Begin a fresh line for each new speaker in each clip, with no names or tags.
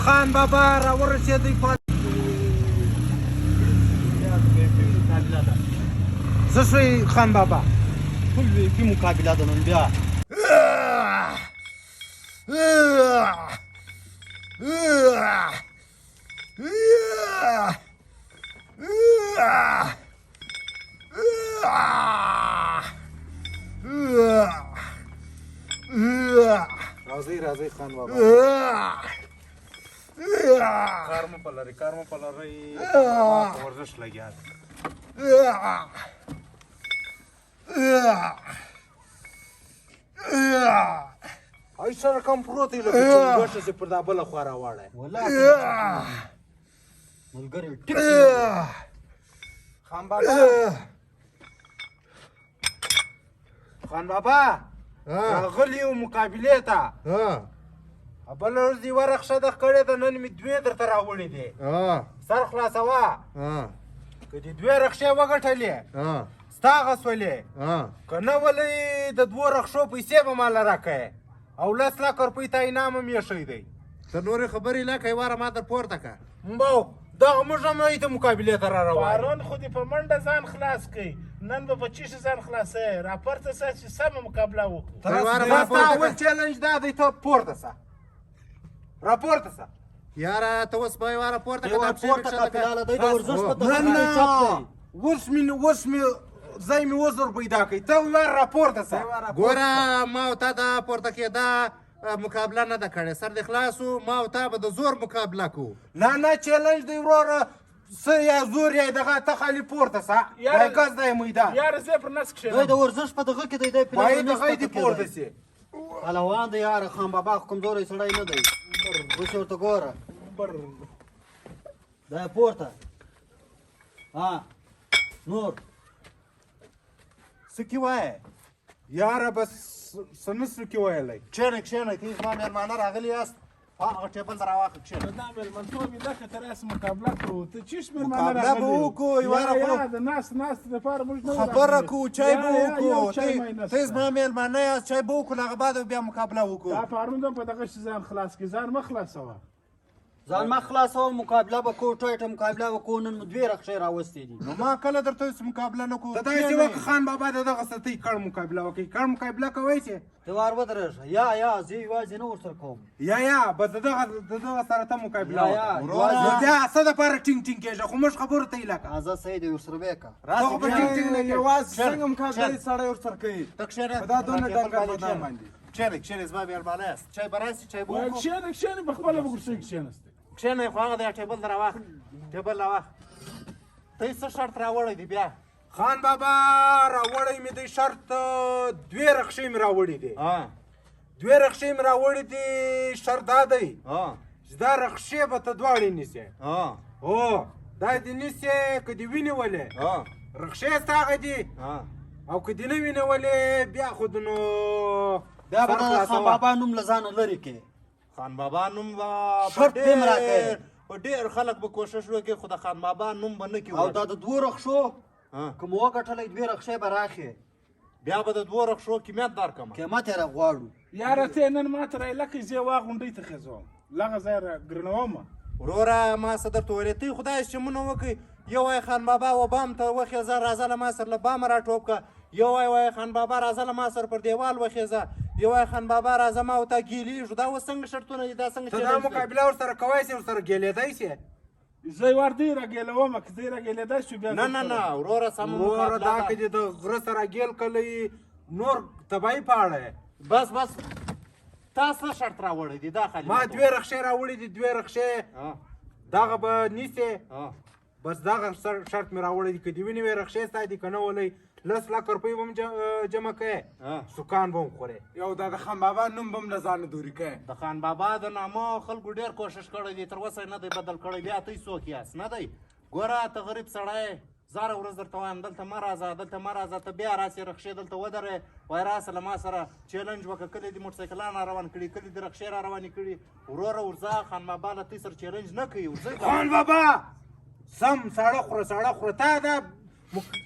خان بابا را ورسېدی څه شوی خان بابا؟
فل وی پی مقابله ده نن بیا
راځئ راځئ خان بابا کار مو په لرئ په ورزش لګیا دی ای سره کم پروت دی لکه چنګوټه چې پر دا بله خوا راواړی
ملګری ټیک
خان بابا خان بابا راغلی یو مقابلې ته بله ورځ دې یوه رخصه ده کړې ده نن مې دوې درته راوړې دي سر خلاصوه که دې دوې رخصې وګټلې ستا هغه سولې که نه ولې د دوو رخصو پیسې به ماله راکړې او 10 لک روپۍ ته انعام هم ایښی دی
ته نورې خبرې لا کوې واره ما در پورته که
مباو دغه موږ هم ته مقابلې ته را روان
پرون خو دې په منډه ځان خلاص کړئ نن به په چیښې ځان خلاصوې راپورته سه چې سمه مقابله وکړو
ستا اول چیلنج دا دی ته پورته سه راپورته سه
یاره ته اوس به یې واره پورته که
پورته کا پیاله دی د ورزش په دغه چپ دی
اوس مې ځای مې اوس ور پیدا کړئ ته وار راپورته سه
ګوره ما او تا دا پورته کېدا مقابله نه ده کړې سر دې خلاص و ما او تا به د زور مقابله کوو
نه چیلنج دی وروره څه یا زور یا دغه ته خالي پورته سه دا ګز دی میدان
یاره زه پر نس کښېنم
دی د ورزش په دغه کې دی دی
باید دغه دې پورته سي
پهلوان دی یاره خان بابا خو کمزوری سړی نه دی اوس ورته ګوره دا یې پورته نور
څه کې وایې
یاره بس څه نسو کې ویلی
کښېنئ ته زما مېلمانه راغلي یاست هغه ټیبل ته راواخله کښېنئ
دا مېلمنتوب یې لکه ته راسې مقابله کوو ته چیش
مقابله به وکړو یوه
د ناستې دپاره موږ نه
خبره کوو چای به وکړو ته زما مېلمانه یاست چای به وکړو هغه بعد بیا مقابله وکړو
دا پرون هم په دغه شي ځان خلاص کړي ځان مه خلاصوه
ځان مه خلاصوه مقابله به کوو ټایټه مقابله به کوو نن مو 2 رخصې راوستې دي
نو ما کله درته اوس مقابله نه کوو
ته داسې وکړه خان بابا د دغه ستۍ کړ مقابله وکړئ کړ مقابله کوئ چې
ته وار ودرېږه یا زه یوازې نه ورسره کوم
یا بس د دغه سره ته مقابله
یا
وکړه بیا څه دپاره ټینګ کېږه خو موږ خبرو ته یې لکه
ازاد سید یې ورسره بیا که
دغه به ټینګ نه کوي
یوازې څنګه مقابله سړی ورسره کوي ته کښېنه
دا دونه ډنګر بدن باندې
کښېنئ زما مېلمانه یاست چای به راسي چای به وکړو
کښېنه په خپله به کورسۍ کښېنستې
کښېنئ خو هغه دی ټیبل ته راواخله ټیبل راواخله ته یې څه شرط راوړی دی بیا
خان بابا راوړی مې دی شرط 2 رخصې مې راوړي دي 2 رخصې مې راوړي دي شرط دا دی چې دا رخصې به ته دواړې نیسې هو دا دې نیسې که دې ونیولې رخصې ستا هغه دي او که دې نه ونیولې بیا خو نو
بیا به د خان بابا نوم له ځانه لرې کړې
خان بابا نوم
شرط دې م راکړی
په ډېر خلک به کوشش وکړي خو د خان بابا نوم به نه کړي
او دا د 2 رخصو که مو وګټلی 2 رخصې به راخې
بیا به د 2 رخصو قیمت درکړم
قیمت یې راغواړو
یاره ته نن ماته رایلکې زه وا غونډۍ ته خېځوم لغه ځای ګرنومه
وروره ما څه درته ویلې ته خدای شتمونه وکړئ یو وایي خان بابا و بام ته وخېځه راځه له ما سره له بامه راټوپ کړه یو وایي خان بابا راځه له ما سره پر دیوال وخېځه یو وایي خان بابا راځه ما ورته ګیلېږو دا اوس څنګه شرطونه دي دا څنګه
ته دا مقابله ورسره کوی شې ورسره ګېلېدی شې
زه یې ور دی راګېلومه که دی راګېلېدی شو بیا
نه وروره سمه
وروره دا که دې د غره سره ګېل کلی نور تباهي پاړی
بس تا څه شرط راوړی دی دا خالي
ما 2 رخصې راوړي دي 2 رخصې دغه به نیسې بس دغه شرط مې راوړی دي که دې ونیوې رخصې ستا دي که نه ولئ 10 لک روپۍ به هم جمع کوې سکان به هم خورې
یو دا د خان بابا نوم به هم له ځانه دوري کوې
د خان بابا د نامه خلکو ډېر کوشش کړی دی تر اوسه یې نه دی بدل کړی بیا ته څوک یاست نه دی ګوره ته غریب سړی زاره ورځ درته وایم دلته مه راځه ته بیا راسې رخصې دلته ودرې وایي راسه له ما سره چیلنج وکړه کله دې موټرسایکلان را روان کړي کله دې رخصې را روانې کړي وروره ورځه خان بابا له تې سره چیلنج نه کوي
خان بابا سم ساړه خوره تا دا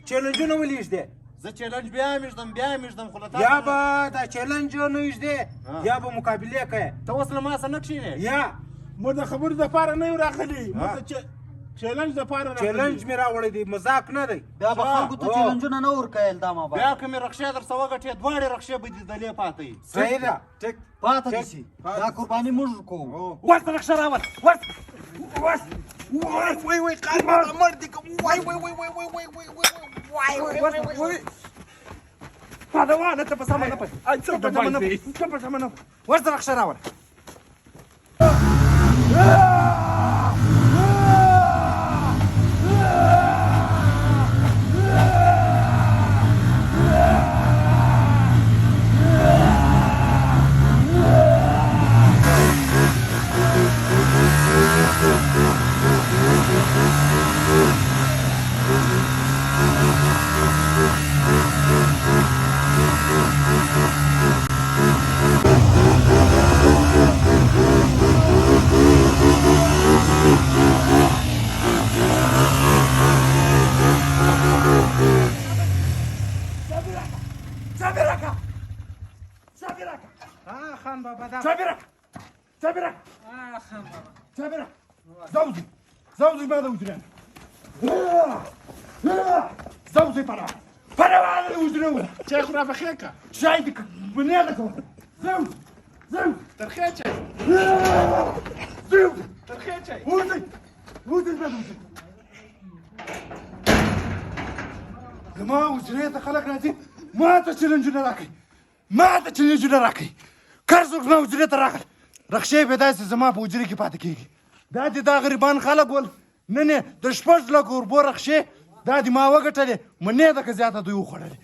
چیلنجونه ولېږدې
زه چیلنج بیا میږدم خو له تا
یا به دا چیلنج نه ایږدې یا به مقابلې کوې
ته اوس له ما سره نه کښېنې
یا
مو د خبرو دپاره نه یو راغلي مو د چیلنج دپاره راغلي
چیلنج مې راوړی دی مذاق نه دی
بیا به خلکو ته چیلنجونه نه ورکویل دا ما
بیا که مې رخصې در څه وګټې دواړې رخصې به دې دلې پاتې وي
صحیح ده ټیک
پاته دي سي دا قرباني موږ کوو
ورته رخصه راول ورته
وای وای قال بابا مړ دی وای وای وای وای وای وای وای وای
پهلوانه ته په سمه نه پي ورته رخصه راول
خان بابا دا
صابره زوزي ماذا وجران زوزي para وجران
چای خو را پخې که
شاي دي بنيادك زوز
ترخې چای
زوز
ترخې چای
وزي ماذا وجران ما وجريت خلق راځي ما ته چیلنجونه راکړي کار څوک ما وجرې ته راغل رخصې به داسې زما په وجرې کې پاتې کېږي دا دې دا غریبان خلک ول نه د 6 لکو روپو رخصې دا دې ما وګټلې منې ده که زیاته دوی وخوړلې